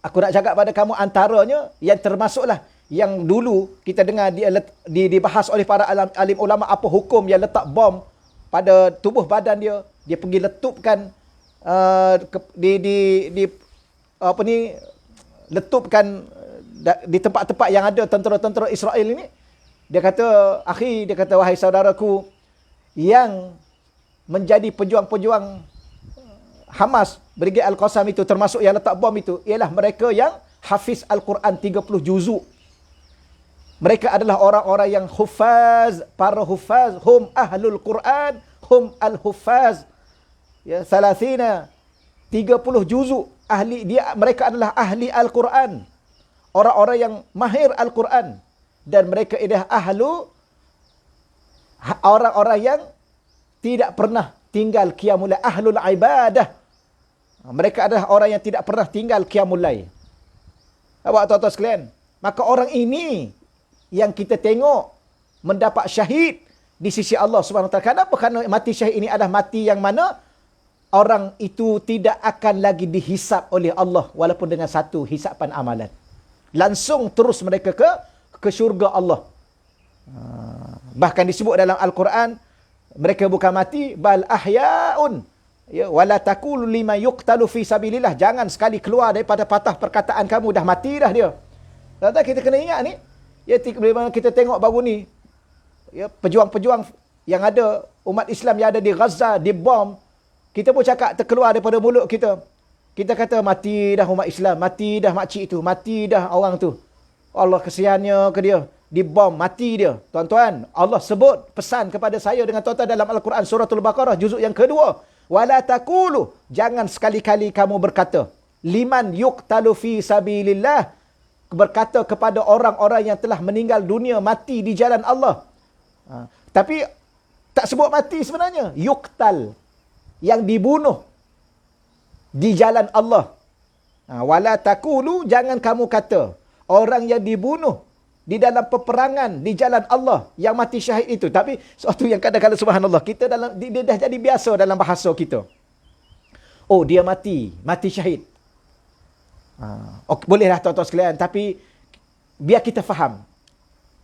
aku nak cakap pada kamu antaranya yang termasuklah yang dulu kita dengar dibahas oleh para alim ulama apa hukum yang letak bom pada tubuh badan dia. Dia pergi letupkan letupkan di tempat-tempat yang ada tentera-tentera Israel ini. Dia kata, dia kata, wahai saudaraku, yang menjadi pejuang-pejuang Hamas, Brigade Al-Qassam itu, termasuk yang letak bom itu, ialah mereka yang hafiz Al-Quran 30 juzuk. Mereka adalah orang-orang yang hufaz, para hufaz, hum ahlul Quran, hum al-hufaz. Ya, 30 juzuk. Mereka adalah ahli Al-Quran. Orang-orang yang mahir Al-Quran. Dan mereka adalah orang-orang yang tidak pernah tinggal qiyamul lail, ahlul ibadah. Mereka adalah orang yang tidak pernah tinggal qiyamul lail. Awak tuan-tuan sekalian, maka orang ini yang kita tengok mendapat syahid di sisi Allah Subhanahu Wa Taala. Kenapa? Kerana mati syahid ini adalah mati yang mana orang itu tidak akan lagi dihisap oleh Allah walaupun dengan satu hisapan amalan. Langsung terus mereka ke syurga Allah. Bahkan disebut dalam Al-Quran, mereka bukan mati, bal ahyaun. Ya, wala taqulu lima yuqtalu fi sabilillah. Jangan sekali keluar daripada patah perkataan kamu, dah mati dah dia. Tuan-tuan, kita kena ingat ni. Ya, bila kita tengok baru ni, ya, pejuang-pejuang yang ada, umat Islam yang ada di Gaza, dibom, kita pun cakap terkeluar daripada mulut kita. Kita kata, mati dah umat Islam, mati dah makcik tu, mati dah orang tu. Allah kesiannya ke dia. Dibom, mati dia. Tuan-tuan, Allah sebut pesan kepada saya dengan tuan-tuan dalam Al-Quran Suratul Baqarah, juzuk yang kedua. Wala taqulu, jangan sekali-kali kamu berkata, liman yuqtalu fi sabilillah, berkata kepada orang-orang yang telah meninggal dunia, mati di jalan Allah. Tapi tak sebut mati sebenarnya. Yuqtal, yang dibunuh di jalan Allah. Wala taqulu, jangan kamu kata orang yang dibunuh di dalam peperangan di jalan Allah yang mati syahid itu. Tapi suatu yang kadang-kadang subhanallah, kita dia dah jadi biasa dalam bahasa kita. Oh, dia mati syahid. Bolehlah tuan-tuan sekalian, tapi biar kita faham.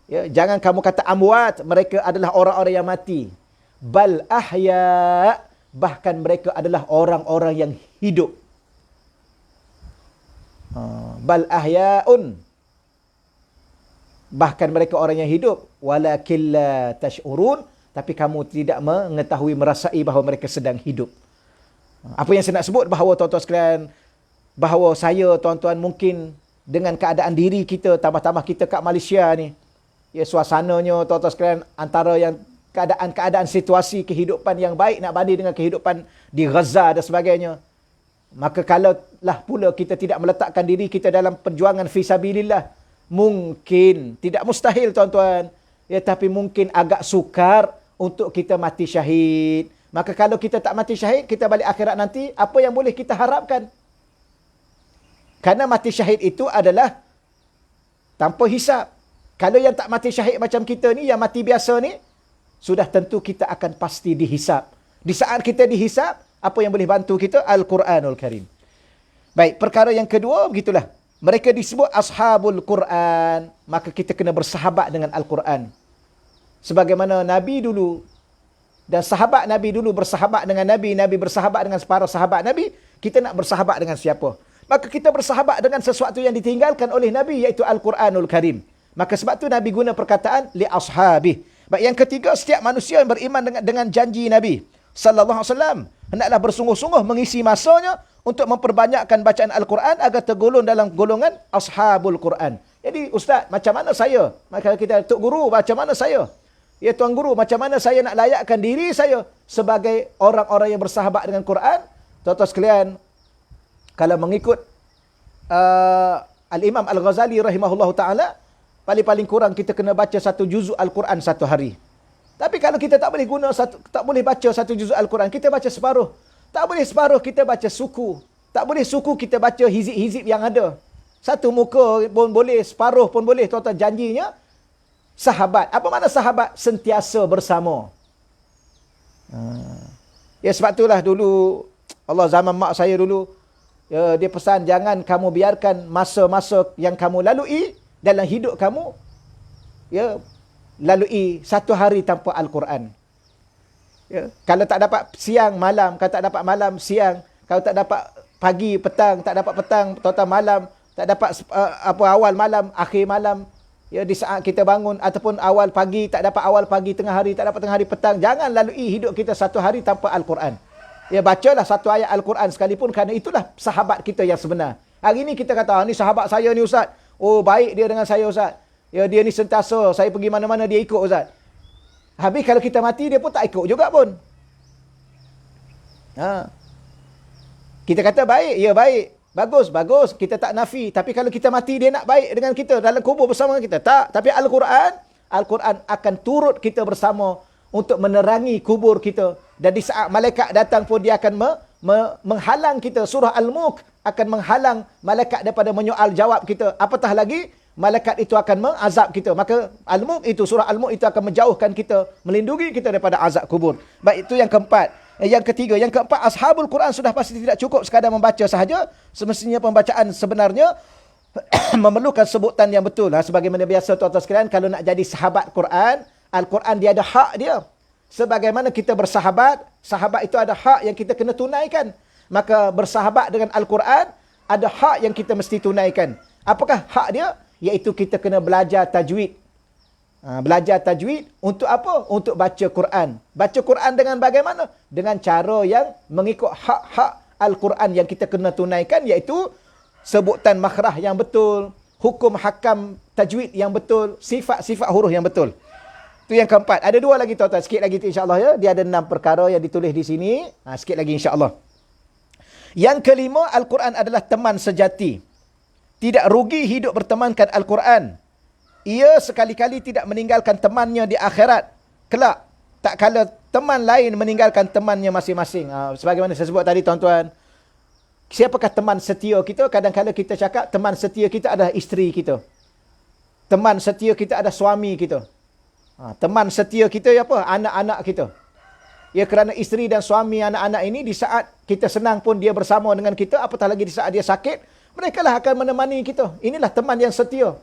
Ya, jangan kamu kata amwat, mereka adalah orang-orang yang mati. Bal ahya, bahkan mereka adalah orang-orang yang hidup. Bal ahyaun, bahkan mereka orang yang hidup. Walakin la tash'urun, tapi kamu tidak mengetahui, merasai bahawa mereka sedang hidup. Apa yang saya nak sebut bahawa tuan-tuan sekalian, bahawa saya, tuan-tuan, mungkin dengan keadaan diri kita, tambah-tambah kita kat Malaysia ni, ya, suasananya tuan-tuan sekalian, antara yang keadaan situasi kehidupan yang baik nak banding dengan kehidupan di Gaza dan sebagainya. Maka kalaulah pula kita tidak meletakkan diri kita dalam perjuangan fisabilillah, mungkin, tidak mustahil tuan-tuan, ya, tapi mungkin agak sukar untuk kita mati syahid. Maka kalau kita tak mati syahid, kita balik akhirat nanti, apa yang boleh kita harapkan? Karena mati syahid itu adalah tanpa hisap. Kalau yang tak mati syahid macam kita ni, yang mati biasa ni, sudah tentu kita akan pasti dihisap. Di saat kita dihisap, apa yang boleh bantu kita? Al-Quranul Karim. Baik, perkara yang kedua, begitulah. Mereka disebut ashabul Quran. Maka kita kena bersahabat dengan Al-Quran. Sebagaimana Nabi dulu dan sahabat Nabi dulu bersahabat dengan Nabi, Nabi bersahabat dengan para sahabat Nabi, kita nak bersahabat dengan siapa? Maka kita bersahabat dengan sesuatu yang ditinggalkan oleh Nabi, iaitu Al-Quranul Karim. Maka sebab tu Nabi guna perkataan li ashabih. Baik, yang ketiga, setiap manusia yang beriman dengan janji Nabi sallallahu alaihi wasallam hendaklah bersungguh-sungguh mengisi masanya untuk memperbanyakkan bacaan Al-Quran agar tergolong dalam golongan ashabul Quran. Jadi, ustaz, macam mana saya? Maka kita, tok guru, macam mana saya? Ya, tuan guru, macam mana saya nak layakkan diri saya sebagai orang-orang yang bersahabat dengan Quran? Tuan-tuan sekalian, kalau mengikut Al-Imam Al-Ghazali rahimahullahu ta'ala, paling-paling kurang kita kena baca satu juzuk Al-Quran satu hari. Tapi kalau kita tak boleh baca satu juzuk Al-Quran, kita baca separuh. Tak boleh separuh, kita baca suku. Tak boleh suku, kita baca hizib-hizib yang ada. Satu muka pun boleh, separuh pun boleh. Tuan-tuan, janjinya sahabat. Apa makna sahabat? Sentiasa bersama. Ya, sebab itulah dulu, Allah, zaman mak saya dulu, Ya, dia pesan jangan kamu biarkan masa-masa yang kamu lalui dalam hidup kamu ya lalui satu hari tanpa Al-Quran. Ya, kalau tak dapat siang malam, kalau tak dapat malam siang, kalau tak dapat pagi petang, tak dapat petang atau malam, tak dapat awal malam, akhir malam, ya di saat kita bangun ataupun awal pagi, tak dapat awal pagi, tengah hari, tak dapat tengah hari, petang, jangan lalui hidup kita satu hari tanpa Al-Quran. Ya, bacalah satu ayat Al-Quran sekalipun, kerana itulah sahabat kita yang sebenar. Hari ni kita kata, ni sahabat saya ni Ustaz. Oh, baik dia dengan saya Ustaz. Ya, dia ni sentiasa, saya pergi mana-mana dia ikut Ustaz. Habis kalau kita mati, dia pun tak ikut juga pun. Ha. Kita kata baik, ya baik. Bagus, bagus. Kita tak nafi. Tapi kalau kita mati, dia nak baik dengan kita dalam kubur bersama kita. Tak. Tapi Al-Quran akan turut kita bersama untuk menerangi kubur kita. Dan di saat malaikat datang pun dia akan menghalang kita. Surah Al-Mulk akan menghalang malaikat daripada menyoal jawab kita. Apatah lagi, malaikat itu akan mengazab kita. Maka Al-Mulk itu, surah Al-Mulk itu akan menjauhkan kita, melindungi kita daripada azab kubur. Baik, itu yang keempat. Yang ketiga, yang keempat, ashabul Quran sudah pasti tidak cukup sekadar membaca sahaja. Semestinya pembacaan sebenarnya memerlukan sebutan yang betul. Sebagaimana biasa tuan-tuan sekalian, kalau nak jadi sahabat Quran, Al-Quran dia ada hak dia. Sebagaimana kita bersahabat, sahabat itu ada hak yang kita kena tunaikan. Maka bersahabat dengan Al-Quran, ada hak yang kita mesti tunaikan. Apakah hak dia? Iaitu kita kena belajar tajwid. Belajar tajwid untuk apa? Untuk baca Quran. Baca Quran dengan bagaimana? Dengan cara yang mengikut hak-hak Al-Quran yang kita kena tunaikan, iaitu sebutan makhraj yang betul, hukum hakam tajwid yang betul, sifat-sifat huruf yang betul. Itu yang keempat. Ada dua lagi tuan-tuan. Sikit lagi insya-Allah ya. Dia ada 6 perkara yang ditulis di sini. Sikit lagi insya-Allah. Yang kelima, Al-Quran adalah teman sejati. Tidak rugi hidup bertemankan Al-Quran. Ia sekali-kali tidak meninggalkan temannya di akhirat. Kelak, tak kala teman lain meninggalkan temannya masing-masing. Sebagaimana saya sebut tadi tuan-tuan. Siapakah teman setia kita? Kadang-kadang kita cakap teman setia kita adalah isteri kita. Teman setia kita adalah suami kita. Teman setia kita apa? Anak-anak kita. Ya, kerana isteri dan suami anak-anak ini di saat kita senang pun dia bersama dengan kita, apatah lagi di saat dia sakit, mereka lah akan menemani kita. Inilah teman yang setia.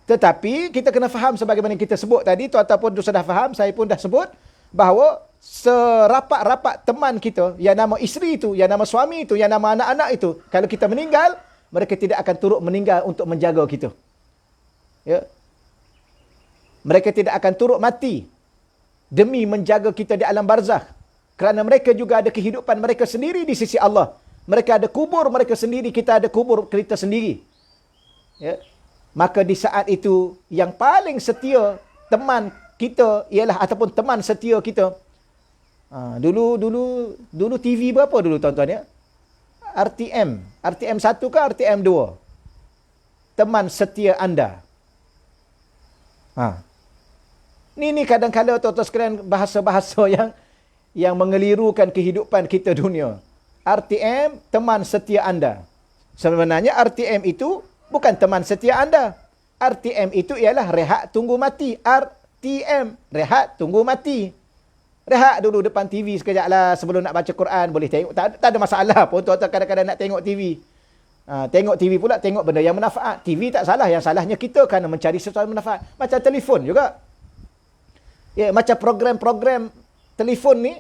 Tetapi kita kena faham sebagaimana kita sebut tadi, tuan-tuan pun sudah faham, saya pun dah sebut, bahawa serapat-rapat teman kita, yang nama isteri itu, yang nama suami itu, yang nama anak-anak itu, kalau kita meninggal, mereka tidak akan turut meninggal untuk menjaga kita. Ya. Mereka tidak akan turut mati demi menjaga kita di alam barzakh. Kerana mereka juga ada kehidupan mereka sendiri di sisi Allah. Mereka ada kubur mereka sendiri, kita ada kubur kita sendiri. Ya. Maka di saat itu, yang paling setia teman kita ialah, ataupun teman setia kita. Dulu TV berapa dulu tuan-tuan ya? RTM. RTM 1 ke RTM 2? Teman setia anda. Ni kadang-kadang tuan-tuan sekalian bahasa-bahasa yang mengelirukan kehidupan kita dunia. RTM, teman setia anda. Sebenarnya RTM itu bukan teman setia anda. RTM itu ialah rehat tunggu mati. RTM, rehat tunggu mati. Rehat dulu depan TV sekejap lah sebelum nak baca Quran. Boleh tengok. Tak ada masalah pun tuan-tuan kadang-kadang nak tengok TV. Tengok TV pula, tengok benda yang manfaat. TV tak salah. Yang salahnya kita kerana mencari sesuatu yang manfaat. Macam telefon juga. Ya, macam program-program telefon ni.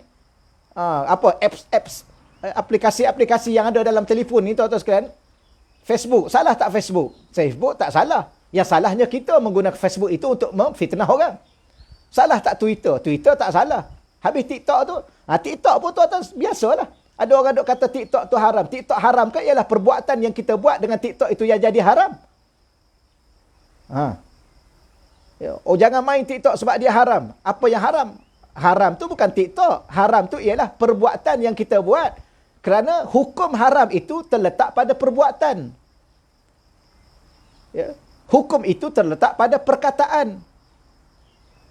Apps, aplikasi-aplikasi yang ada dalam telefon ni tuan-tuan sekalian. Facebook, salah tak Facebook? Facebook tak salah. Yang salahnya kita menggunakan Facebook itu untuk memfitnah orang. Salah tak Twitter? Twitter tak salah. Habis TikTok tu, TikTok pun tuan-tuan biasalah. Ada orang duk kata TikTok tu haram. TikTok haram kan ialah perbuatan yang kita buat dengan TikTok itu yang jadi haram. Jangan main TikTok sebab dia haram. Apa yang haram? Haram tu bukan TikTok. Haram tu ialah perbuatan yang kita buat. Kerana hukum haram itu terletak pada perbuatan. Ya. Hukum itu terletak pada perkataan.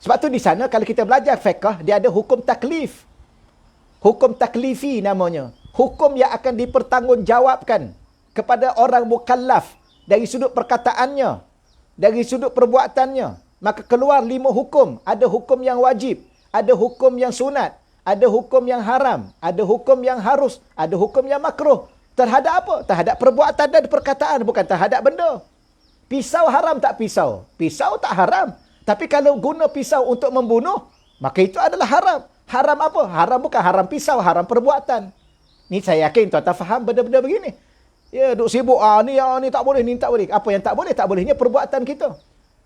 Sebab tu di sana kalau kita belajar fiqh, dia ada hukum taklif. Hukum taklifi namanya. Hukum yang akan dipertanggungjawabkan kepada orang mukallaf dari sudut perkataannya, dari sudut perbuatannya. Maka keluar 5 hukum. Ada hukum yang wajib, ada hukum yang sunat, ada hukum yang haram, ada hukum yang harus, ada hukum yang makruh. Terhadap apa? Terhadap perbuatan dan perkataan, bukan terhadap benda. Pisau haram tak pisau? Pisau tak haram. Tapi kalau guna pisau untuk membunuh, maka itu adalah haram. Haram apa? Haram bukan haram pisau, haram perbuatan. Ni saya yakin tuan-tuan faham benda-benda begini. Ya, duk sibuk, ni tak boleh, ni tak boleh. Apa yang tak boleh? Tak bolehnya perbuatan kita.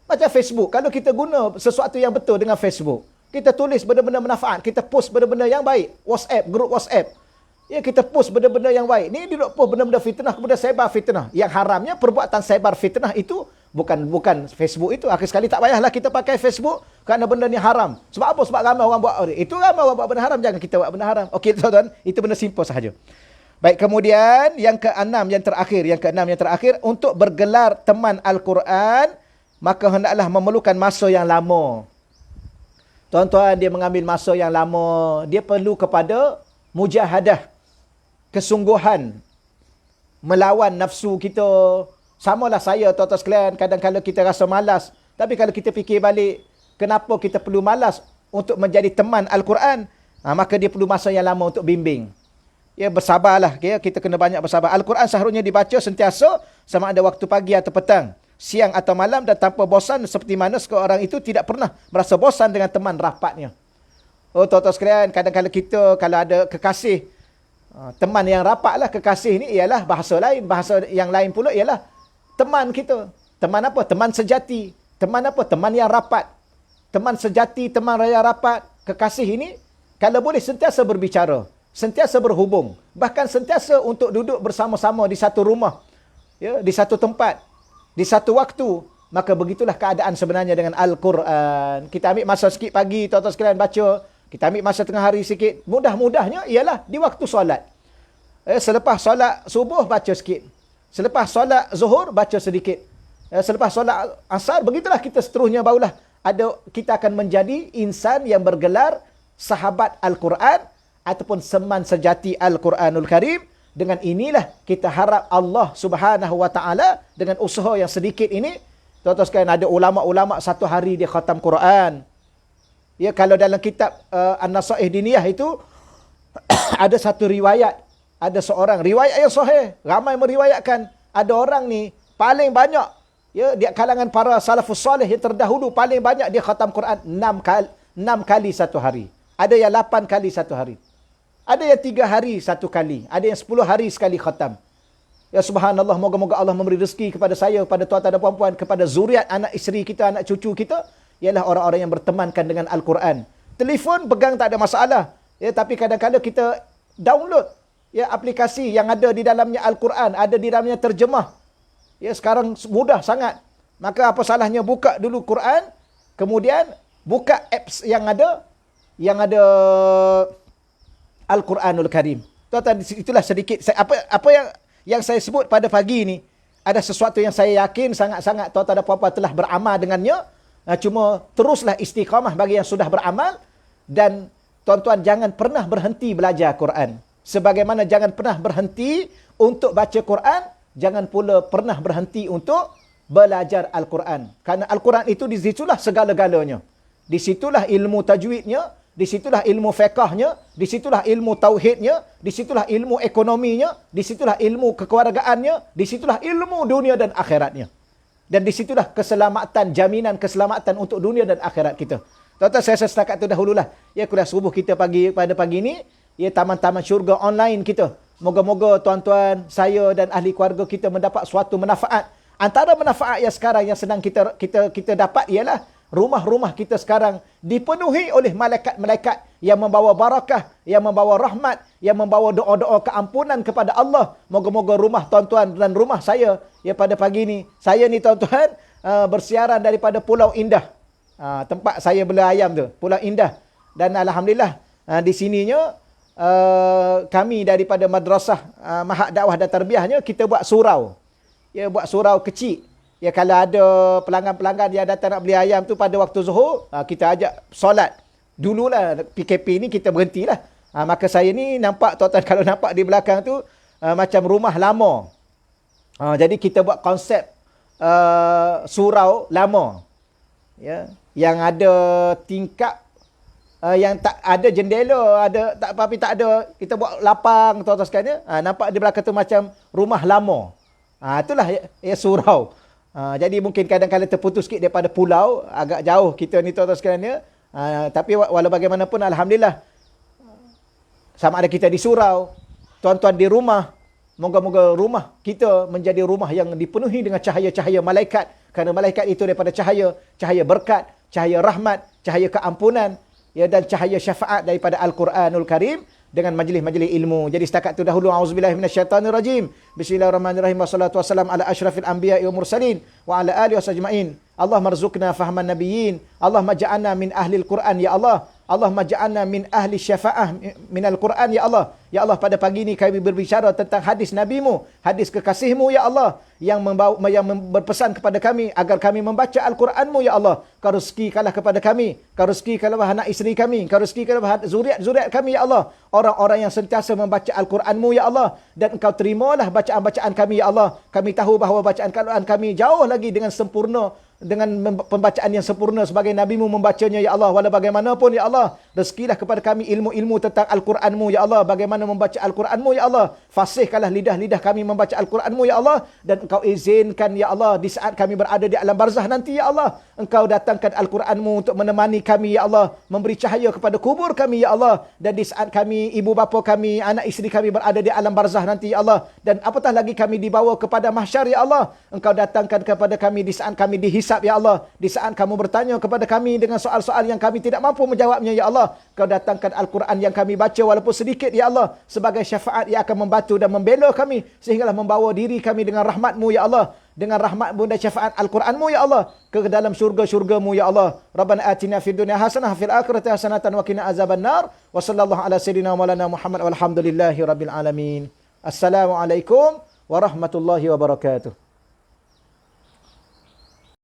Macam Facebook, kalau kita guna sesuatu yang betul dengan Facebook, kita tulis benda-benda manfaat, kita post benda-benda yang baik, WhatsApp, grup WhatsApp. Ya, kita post benda-benda yang baik. Ni dia post benda-benda fitnah, kemudian sebar fitnah. Yang haramnya perbuatan sebar fitnah itu bukan Facebook itu. Akhir sekali tak payahlah kita pakai Facebook kerana benda ni haram. Sebab apa? Sebab ramai orang buat. Itu ramai orang buat benda haram, jangan kita buat benda haram. Okey tuan-tuan, itu benda simple sahaja. Baik, kemudian yang keenam yang terakhir, untuk bergelar teman Al-Quran, maka hendaklah memerlukan masa yang lama. Tuan-tuan, dia mengambil masa yang lama. Dia perlu kepada mujahadah, kesungguhan, melawan nafsu kita. Samalah saya, tuan-tuan sekalian, kadang-kadang kita rasa malas. Tapi kalau kita fikir balik, kenapa kita perlu malas untuk menjadi teman Al-Quran? Maka dia perlu masa yang lama untuk bimbing. Ya, bersabarlah. Ya, kita kena banyak bersabar. Al-Quran seharusnya dibaca sentiasa, sama ada waktu pagi atau petang, siang atau malam, dan tanpa bosan, seperti mana seorang itu tidak pernah merasa bosan dengan teman rapatnya. Oh, tuan-tuan sekalian, kadang-kadang kita kalau ada kekasih, teman yang rapat lah, kekasih ni ialah bahasa lain. Bahasa yang lain pula ialah teman kita. Teman apa? Teman sejati. Teman apa? Teman yang rapat. Teman sejati, teman yang rapat. Kekasih ini, kalau boleh sentiasa berbicara, sentiasa berhubung, bahkan sentiasa untuk duduk bersama-sama di satu rumah, ya, di satu tempat, di satu waktu, maka begitulah keadaan sebenarnya dengan Al-Quran. Kita ambil masa sikit pagi, tuan-tuan sekalian baca. Kita ambil masa tengah hari sikit. Mudah-mudahnya ialah di waktu solat. Selepas solat subuh, baca sikit. Selepas solat zuhur, baca sedikit. Selepas solat asar, begitulah kita seterusnya, barulah kita akan menjadi insan yang bergelar sahabat Al-Quran ataupun seman sejati Al-Quranul Karim. Dengan inilah kita harap Allah Subhanahu Wa Taala, dengan usaha yang sedikit ini, tuan-tuan sekalian, ada ulama-ulama satu hari dia khatam Quran. Ya, kalau dalam kitab An-Nasaih Diniyah itu ada satu riwayat, ada seorang riwayat yang sahih, ramai meriwayatkan, ada orang ni paling banyak, ya, di kalangan para salafus salih yang terdahulu, paling banyak dia khatam Quran 6 kali satu hari. Ada yang 8 kali satu hari. Ada yang 3 hari satu kali. Ada yang 10 hari sekali khatam. Ya, subhanallah, moga-moga Allah memberi rezeki kepada saya, kepada tuan-tuan dan puan-puan, kepada zuriat anak isteri kita, anak cucu kita, ialah orang-orang yang bertemankan dengan Al-Quran. Telefon pegang tak ada masalah. Ya, tapi kadang-kadang kita download, ya, aplikasi yang ada di dalamnya Al-Quran, ada di dalamnya terjemah. Ya, sekarang mudah sangat. Maka apa salahnya buka dulu Quran, kemudian buka apps yang ada Al-Quranul Karim. Tuan-tuan, itulah sedikit apa yang saya sebut pada pagi ini. Ada sesuatu yang saya yakin sangat-sangat tuan-tuan dan puan-puan telah beramal dengannya. Cuma teruslah istiqamah bagi yang sudah beramal, dan tuan-tuan jangan pernah berhenti belajar Quran. Sebagaimana jangan pernah berhenti untuk baca Quran, jangan pula pernah berhenti untuk belajar Al-Quran. Kerana Al-Quran itu di situlah segala-galanya. Di situlah ilmu tajwidnya, di situlah ilmu fiqahnya, di situlah ilmu tauhidnya, di situlah ilmu ekonominya, di situlah ilmu kekeluargaannya, di situlah ilmu dunia dan akhiratnya. Dan di situlah keselamatan, jaminan keselamatan untuk dunia dan akhirat kita. Tuan-tuan, saya setakat itu dahululah. Ya, kuliah subuh kita pada pagi ini, ya, taman-taman syurga online kita. Moga-moga tuan-tuan, saya dan ahli keluarga kita mendapat suatu manfaat. Antara manfaat yang sekarang yang sedang kita dapat ialah rumah-rumah kita sekarang dipenuhi oleh malaikat-malaikat yang membawa barakah, yang membawa rahmat, yang membawa doa-doa keampunan kepada Allah. Moga-moga rumah tuan-tuan dan rumah saya, ya, pada pagi ini, saya ni tuan-tuan bersiaran daripada Pulau Indah. Tempat saya bela ayam tu, Pulau Indah. Dan alhamdulillah di sininya kami daripada madrasah Mahad Dakwah dan Tarbiyahnya, kita buat surau. Ya, buat surau kecil. Ya, kalau ada pelanggan-pelanggan yang datang nak beli ayam tu pada waktu zuhur, kita ajak solat. Dululah PKP ni kita berhentilah. Maka saya ni nampak, tuan-tuan kalau nampak di belakang tu macam rumah lama. Jadi kita buat konsep surau lama. Ya, yang ada tingkap yang tak ada jendela, ada tak apa-apa, tak ada, kita buat lapang tuan-tuan sekalian, nampak di belakang tu macam rumah lama. Itulah ya surau. Jadi mungkin kadang-kadang terputus sikit daripada pulau, agak jauh kita ni tuan-tuan sekalian. Tapi walau bagaimanapun alhamdulillah, sama ada kita di surau, tuan-tuan di rumah, moga-moga rumah kita menjadi rumah yang dipenuhi dengan cahaya-cahaya malaikat. Kerana malaikat itu daripada cahaya, cahaya berkat, cahaya rahmat, cahaya keampunan, ya, dan cahaya syafaat daripada Al-Quranul Karim dengan majlis-majlis ilmu. Jadi setakat itu dahulu, auzubillahi minasyaitanirrajim. Bismillahirrahmanirrahim. Wassalatu wassalamu ala asyrafil anbiya'i wa mursalin wa ala alihi wasajma'in. Allah marzuqna fahman nabiyyin. Allah maj'alna min ahli al-Quran ya Allah. Allah maj'alna min ahli syafa'ah min al-Quran ya Allah. Ya Allah, pada pagi ini kami berbicara tentang hadis Nabi-Mu, hadis kekasih-Mu ya Allah, yang berpesan kepada kami agar kami membaca Al-Quran-Mu ya Allah. Kau rezekikanlah kepada kami, kau rezekikanlah anak isteri kami, kau rezekikanlah zuriat-zuriat kami ya Allah, orang-orang yang sentiasa membaca Al-Quran-Mu ya Allah, dan Engkau terimalah bacaan-bacaan kami ya Allah. Kami tahu bahawa bacaan Al-Quran kami jauh lagi dengan sempurna, dengan pembacaan yang sempurna sebagai Nabi-Mu membacanya ya Allah. Walau bagaimanapun ya Allah, rezekilah kepada kami ilmu-ilmu tentang Al-Quran-Mu ya Allah, bagaimana membaca Al-Quran-Mu ya Allah. Fasihkanlah lidah-lidah kami membaca Al-Quran-Mu ya Allah, dan Engkau izinkan ya Allah di saat kami berada di alam barzah nanti ya Allah, Engkau datangkan Al-Quran-Mu untuk menemani kami ya Allah, memberi cahaya kepada kubur kami ya Allah, dan di saat kami, ibu bapa kami, anak isteri kami berada di alam barzah nanti ya Allah, dan apatah lagi kami dibawa kepada mahsyar ya Allah, Engkau datangkan kepada kami di saat kami dihisap ya Allah, di saat kamu bertanya kepada kami dengan soal-soal yang kami tidak mampu menjawabnya ya Allah, Kau datangkan Al-Quran yang kami baca walaupun sedikit ya Allah, sebagai syafaat yang akan membantu dan membela kami, sehinggalah membawa diri kami dengan rahmat-Mu ya Allah, dengan rahmat-Mu dan syafaat Al-Quran-Mu ya Allah, ke dalam syurga-syurga-Mu ya Allah. Rabbana atina fid dunya hasanah fil akhirati hasanatan wa qina azabannar. Wa sallallahu ala sayyidina maulana Muhammad walhamdulillahi rabbil alamin. Assalamualaikum warahmatullahi wabarakatuh.